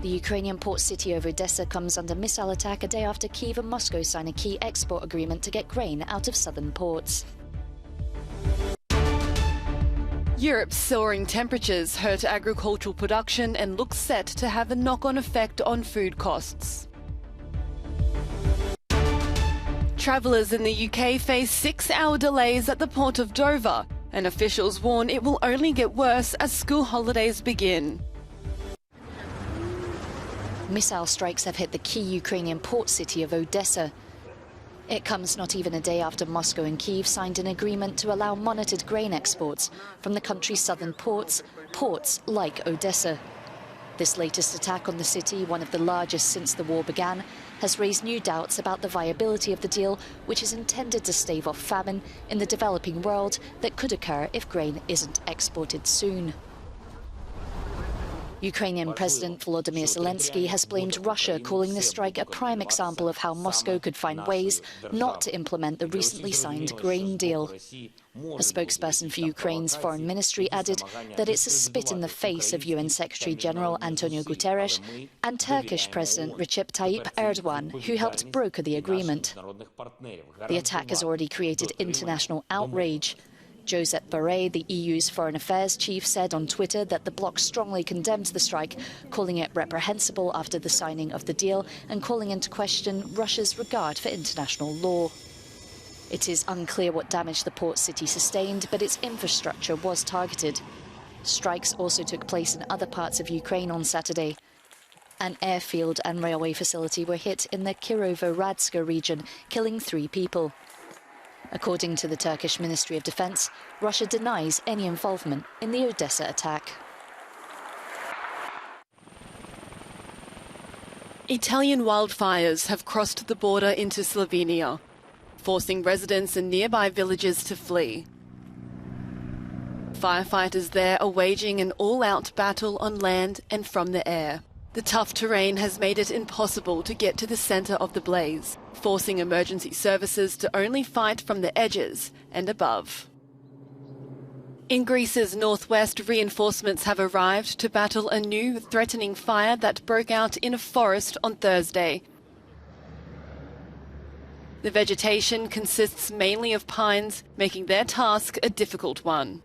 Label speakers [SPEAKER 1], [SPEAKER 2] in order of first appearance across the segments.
[SPEAKER 1] The Ukrainian port city of Odessa comes under missile attack a day after Kyiv and Moscow sign a key export agreement to get grain out of southern ports.
[SPEAKER 2] Europe's soaring temperatures hurt agricultural production and look set to have a knock-on effect on food costs. Travellers in the UK face 6-hour delays at the port of Dover, and officials warn it will only get worse as school holidays begin.
[SPEAKER 1] Missile strikes have hit the key Ukrainian port city of Odessa. It comes not even a day after Moscow and Kyiv signed an agreement to allow monitored grain exports from the country's southern ports like Odessa. This latest attack on the city, one of the largest since the war began, has raised new doubts about the viability of the deal, which is intended to stave off famine in the developing world that could occur if grain isn't exported soon. Ukrainian President Volodymyr Zelensky has blamed Russia, calling the strike a prime example of how Moscow could find ways not to implement the recently signed grain deal. A spokesperson for Ukraine's foreign ministry added that it's a spit in the face of UN Secretary-General Antonio Guterres and Turkish President Recep Tayyip Erdogan, who helped broker the agreement. The attack has already created international outrage. Josep Borrell, the EU's foreign affairs chief, said on Twitter that the bloc strongly condemned the strike, calling it reprehensible after the signing of the deal and calling into question Russia's regard for international law. It is unclear what damage the port city sustained, but its infrastructure was targeted. Strikes also took place in other parts of Ukraine on Saturday. An airfield and railway facility were hit in the Kirovo-Radska region, killing 3 people. According to the Turkish Ministry of Defense, Russia denies any involvement in the Odessa attack.
[SPEAKER 2] Italian wildfires have crossed the border into Slovenia, forcing residents in nearby villages to flee. Firefighters there are waging an all-out battle on land and from the air. The tough terrain has made it impossible to get to the centre of the blaze, forcing emergency services to only fight from the edges and above. In Greece's northwest, reinforcements have arrived to battle a new, threatening fire that broke out in a forest on Thursday. The vegetation consists mainly of pines, making their task a difficult one.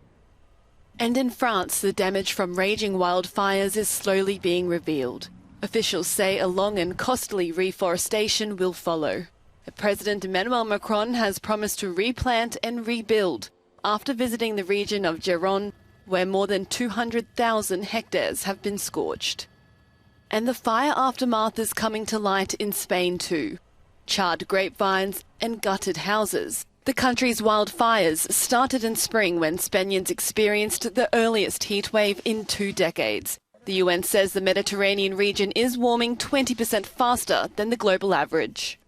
[SPEAKER 2] And in France, the damage from raging wildfires is slowly being revealed. Officials say a long and costly reforestation will follow. President Emmanuel Macron has promised to replant and rebuild after visiting the region of Gironde, where more than 200,000 hectares have been scorched. And the fire aftermath is coming to light in Spain too. Charred grapevines and gutted houses. The country's wildfires started in spring when Spaniards experienced the earliest heat wave in 2 decades. The UN says the Mediterranean region is warming 20% faster than the global average.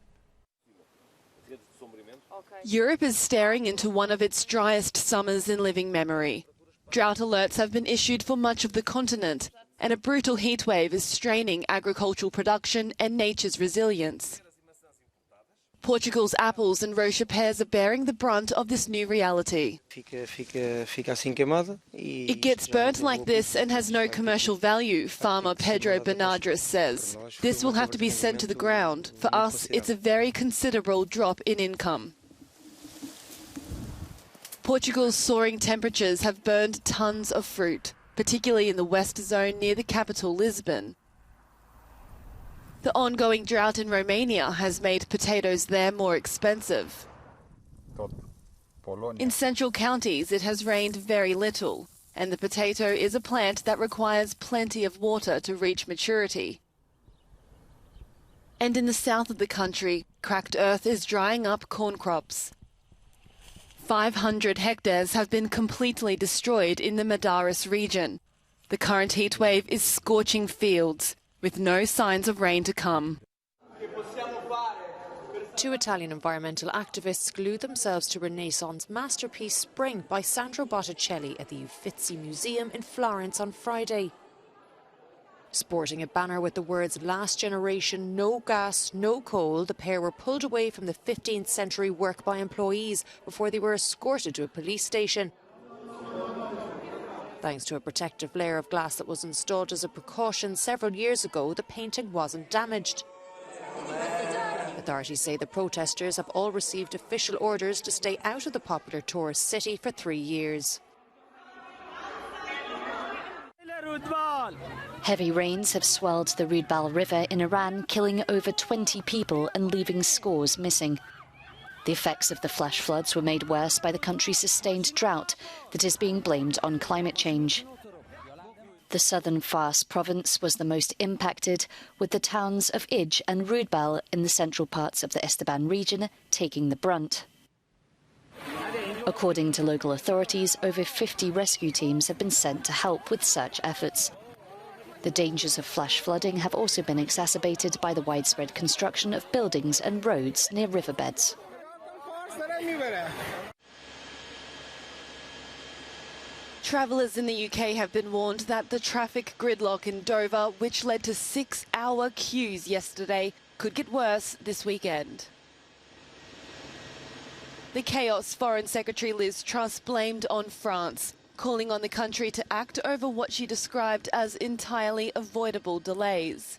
[SPEAKER 2] Europe is staring into one of its driest summers in living memory. Drought alerts have been issued for much of the continent, and a brutal heat wave is straining agricultural production and nature's resilience. Portugal's apples and Rocha pears are bearing the brunt of this new reality. It gets burnt like this and has no commercial value, farmer Pedro Bernardes says. This will have to be sent to the ground. For us, it's a very considerable drop in income. Portugal's soaring temperatures have burned tons of fruit, particularly in the west zone near the capital, Lisbon. The ongoing drought in Romania has made potatoes there more expensive. In central counties, it has rained very little, and the potato is a plant that requires plenty of water to reach maturity. And in the south of the country, cracked earth is drying up corn crops. 500 hectares have been completely destroyed in the Madaris region. The current heat wave is scorching fields, with no signs of rain to come.
[SPEAKER 3] 2 Italian environmental activists glued themselves to Renaissance masterpiece Spring by Sandro Botticelli at the Uffizi Museum in Florence on Friday. Sporting a banner with the words "Last Generation, No Gas, No Coal," the pair were pulled away from the 15th century work by employees before they were escorted to a police station. Thanks to a protective layer of glass that was installed as a precaution several years ago, the painting wasn't damaged. Authorities say the protesters have all received official orders to stay out of the popular tourist city for 3 years.
[SPEAKER 1] Heavy rains have swelled the Rudbal River in Iran, killing over 20 people and leaving scores missing. The effects of the flash floods were made worse by the country's sustained drought that is being blamed on climate change. The southern Fars province was the most impacted, with the towns of Ij and Rudbal in the central parts of the Esteban region taking the brunt. According to local authorities, over 50 rescue teams have been sent to help with search efforts. The dangers of flash flooding have also been exacerbated by the widespread construction of buildings and roads near riverbeds.
[SPEAKER 2] Travellers in the UK have been warned that the traffic gridlock in Dover, which led to 6-hour queues yesterday, could get worse this weekend. The chaos Foreign Secretary Liz Truss blamed on France, calling on the country to act over what she described as entirely avoidable delays.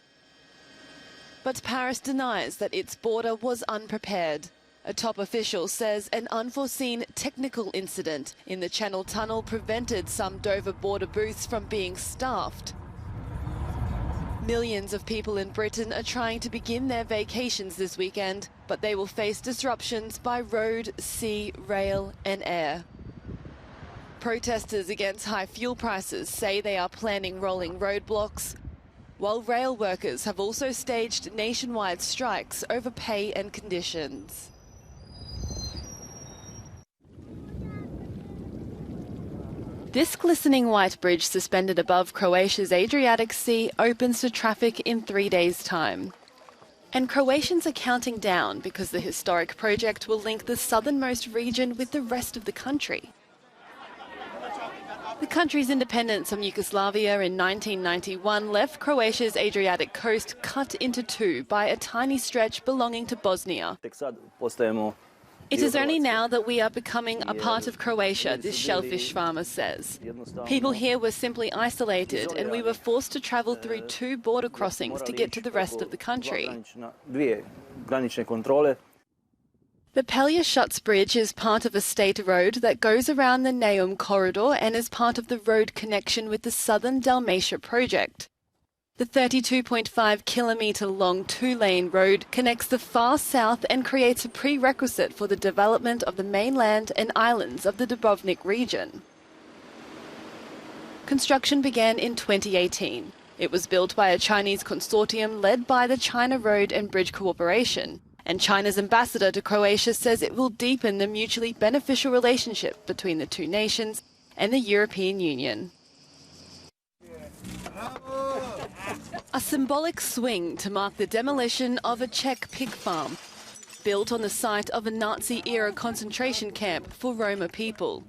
[SPEAKER 2] But Paris denies that its border was unprepared. A top official says an unforeseen technical incident in the Channel Tunnel prevented some Dover border booths from being staffed. Millions of people in Britain are trying to begin their vacations this weekend, but they will face disruptions by road, sea, rail and air. Protesters against high fuel prices say they are planning rolling roadblocks, while rail workers have also staged nationwide strikes over pay and conditions. This glistening white bridge suspended above Croatia's Adriatic Sea opens to traffic in 3 days' time. And Croatians are counting down because the historic project will link the southernmost region with the rest of the country. The country's independence from Yugoslavia in 1991 left Croatia's Adriatic coast cut into two by a tiny stretch belonging to Bosnia. It is only now that we are becoming a part of Croatia, this shellfish farmer says. People here were simply isolated and we were forced to travel through 2 border crossings to get to the rest of the country. The Pelja-Shuts Bridge is part of a state road that goes around the Neum corridor and is part of the road connection with the Southern Dalmatia project. The 32.5-kilometre long 2-lane road connects the far south and creates a prerequisite for the development of the mainland and islands of the Dubrovnik region. Construction began in 2018. It was built by a Chinese consortium led by the China Road and Bridge Corporation, and China's ambassador to Croatia says it will deepen the mutually beneficial relationship between the two nations and the European Union. A symbolic swing to mark the demolition of a Czech pig farm, built on the site of a Nazi-era concentration camp for Roma people.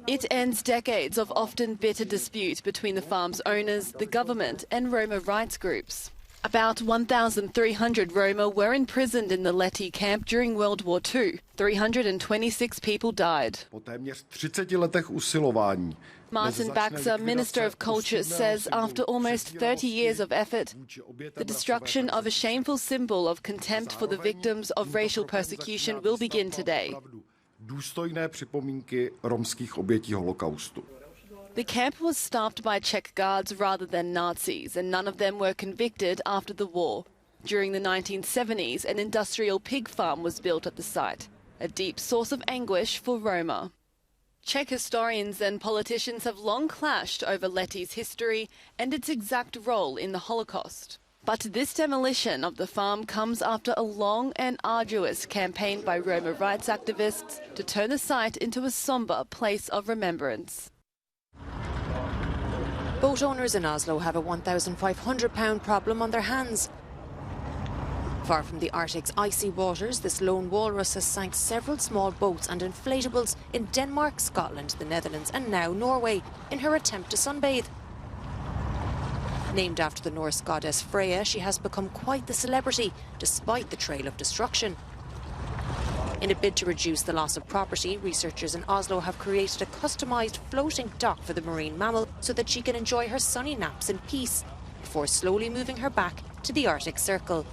[SPEAKER 2] It ends decades of often bitter dispute between the farm's owners, the government and Roma rights groups. About 1,300 Roma were imprisoned in the Lety camp during World War II. 326 people died. Martin Baxer, Minister of Culture, says after almost 30 years of effort, the destruction of a shameful symbol of contempt for the victims of racial persecution will begin today. The camp was staffed by Czech guards rather than Nazis, and none of them were convicted after the war. During the 1970s, an industrial pig farm was built at the site, a deep source of anguish for Roma. Czech historians and politicians have long clashed over Lety's history and its exact role in the Holocaust. But this demolition of the farm comes after a long and arduous campaign by Roma rights activists to turn the site into a sombre place of remembrance.
[SPEAKER 3] Boat owners in Oslo have a £1,500 problem on their hands. Far from the Arctic's icy waters, this lone walrus has sank several small boats and inflatables in Denmark, Scotland, the Netherlands and now Norway in her attempt to sunbathe. Named after the Norse goddess Freya, she has become quite the celebrity, despite the trail of destruction. In a bid to reduce the loss of property, researchers in Oslo have created a customised floating dock for the marine mammal so that she can enjoy her sunny naps in peace, before slowly moving her back to the Arctic Circle.